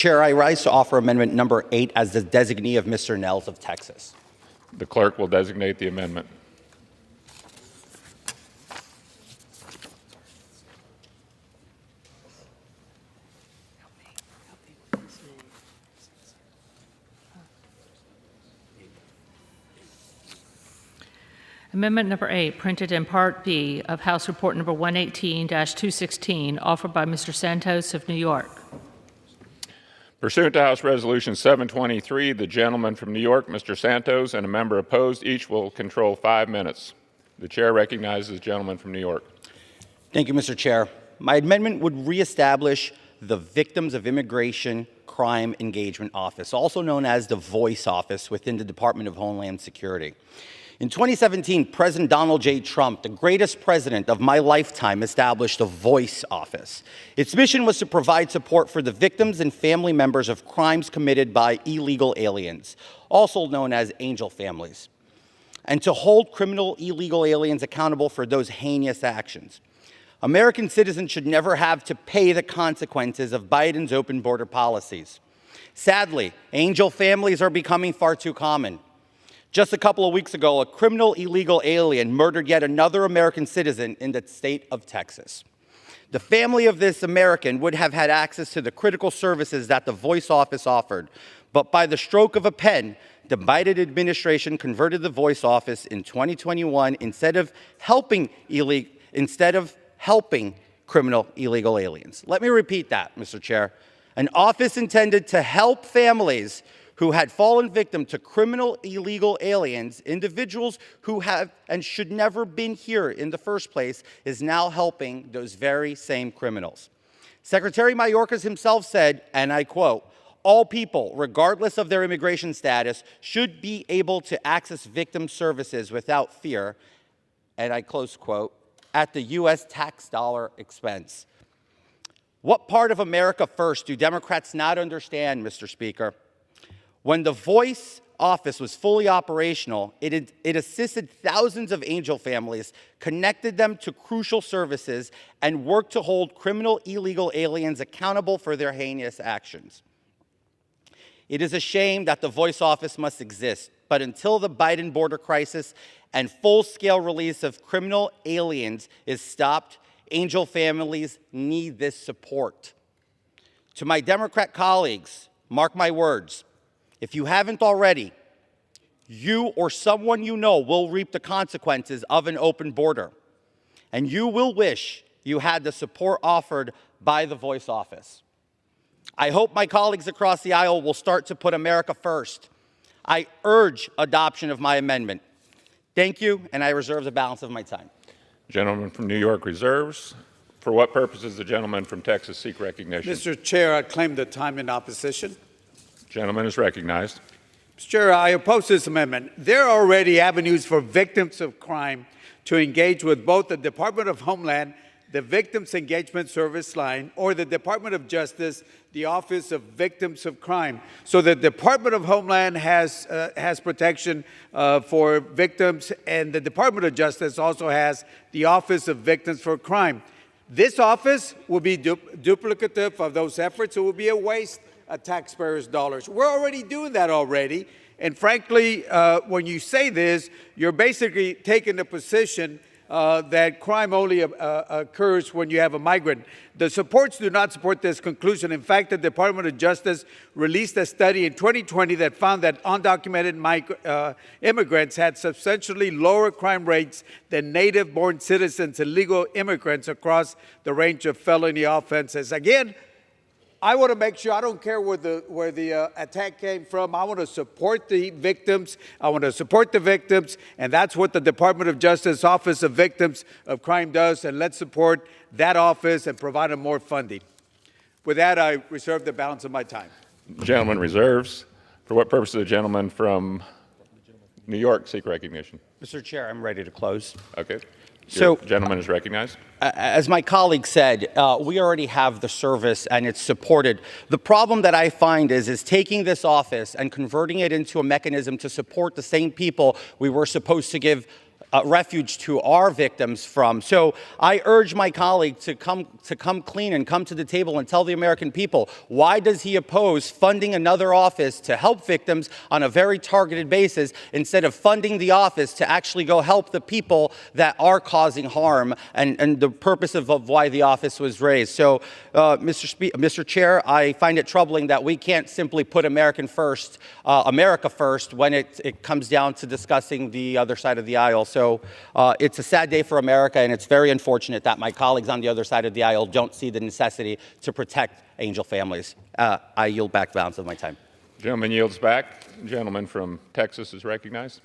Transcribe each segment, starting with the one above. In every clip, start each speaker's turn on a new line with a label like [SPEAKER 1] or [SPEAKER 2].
[SPEAKER 1] Chair, I rise to offer amendment number 8 as the designee of Mr. Nels of Texas.
[SPEAKER 2] The clerk will designate the amendment.
[SPEAKER 3] Amendment number 8, printed in Part B of House Report number 118-216, offered by Mr. Santos of New York.
[SPEAKER 2] Pursuant to House Resolution 723, the gentleman from New York, Mr. Santos, and a member opposed, each will control 5 minutes. The chair recognizes the gentleman from New York.
[SPEAKER 1] Thank you, Mr. Chair. My amendment would reestablish the Victims of Immigration Crime Engagement Office, also known as the VOICE Office within the Department of Homeland Security. In 2017, President Donald J. Trump, the greatest president of my lifetime, established the VOICE Office. Its mission was to provide support for the victims and family members of crimes committed by illegal aliens, also known as angel families, and to hold criminal illegal aliens accountable for those heinous actions. American citizens should never have to pay the consequences of Biden's open border policies. Sadly, angel families are becoming far too common. Just a couple of weeks ago, a criminal illegal alien murdered yet another American citizen in the state of Texas. The family of this American would have had access to the critical services that the VOICE Office offered, but by the stroke of a pen, the Biden administration converted the VOICE Office in 2021 instead of helping criminal illegal aliens. Let me repeat that, Mr. Chair. An office intended to help families who had fallen victim to criminal illegal aliens, individuals who have and should never been here in the first place, is now helping those very same criminals. Secretary Mayorkas himself said, and I quote, "All people, regardless of their immigration status, should be able to access victim services without fear," and I close quote, "at the U.S. tax dollar expense." What part of America first do Democrats not understand, Mr. Speaker? When the VOICE Office was fully operational, it assisted thousands of angel families, connected them to crucial services, and worked to hold criminal illegal aliens accountable for their heinous actions. It is a shame that the VOICE Office must exist, but until the Biden border crisis and full-scale release of criminal aliens is stopped, angel families need this support. To my Democrat colleagues, mark my words, if you haven't already, you or someone you know will reap the consequences of an open border, and you will wish you had the support offered by the VOICE Office. I hope my colleagues across the aisle will start to put America first. I urge adoption of my amendment. Thank you, and I reserve the balance of my time.
[SPEAKER 2] Gentleman from New York reserves. For what purpose does the gentleman from Texas seek recognition?
[SPEAKER 4] Mr. Chair, I claim the time in opposition.
[SPEAKER 2] Gentleman is recognized.
[SPEAKER 4] Mr. Chair, I oppose this amendment. There are already avenues for victims of crime to engage with both the Department of Homeland, the Victims Engagement Service Line, or the Department of Justice, the Office of Victims of Crime. So the Department of Homeland has protection for victims, and the Department of Justice also has the Office of Victims for Crime. This office will be duplicative of those efforts. It will be a waste of taxpayers' dollars. We're already doing that already. And frankly, when you say this, you're basically taking the position that crime only occurs when you have a migrant. The supports do not support this conclusion. In fact, the Department of Justice released a study in 2020 that found that undocumented immigrants had substantially lower crime rates than native-born citizens and legal immigrants across the range of felony offenses. Again, I want to make sure, I don't care where the attack came from. I want to support the victims. I want to support the victims. And that's what the Department of Justice Office of Victims of Crime does. And let's support that office and provide them more funding. With that, I reserve the balance of my time.
[SPEAKER 2] Gentleman reserves. For what purpose does the gentleman from New York seek recognition?
[SPEAKER 1] Mr. Chair, I'm ready to close.
[SPEAKER 2] Okay.
[SPEAKER 1] So,
[SPEAKER 2] gentleman is recognized.
[SPEAKER 1] As my colleague said, we already have the service and it's supported. The problem that I find is taking this office and converting it into a mechanism to support the same people we were supposed to give refuge to our victims from. So I urge my colleague to come clean and come to the table and tell the American people, why does he oppose funding another office to help victims on a very targeted basis instead of funding the office to actually go help the people that are causing harm and the purpose of why the office was raised. So, Mr. Chair, I find it troubling that we can't simply put America first when it comes down to discussing the other side of the aisle. So it's a sad day for America, and it's very unfortunate that my colleagues on the other side of the aisle don't see the necessity to protect angel families. I yield back the balance of my time.
[SPEAKER 2] Gentleman yields back. The gentleman from Texas is recognized.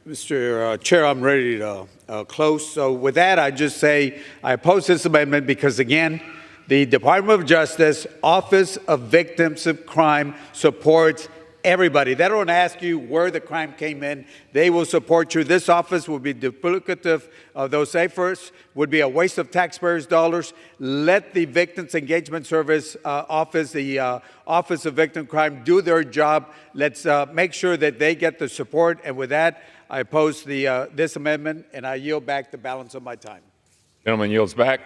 [SPEAKER 4] Mr. Chair, I'm ready to close. So with that, I just say I oppose this amendment because, again, the Department of Justice Office of Victims of Crime supports everybody. They don't ask you where the crime came in. They will support you. This office will be duplicative of those efforts, would be a waste of taxpayers' dollars. Let the Victims Engagement Service Office, the Office of Victim Crime, do their job. Let's make sure that they get the support. And with that, I oppose this amendment, and I yield back the balance of my time.
[SPEAKER 2] Gentleman yields back.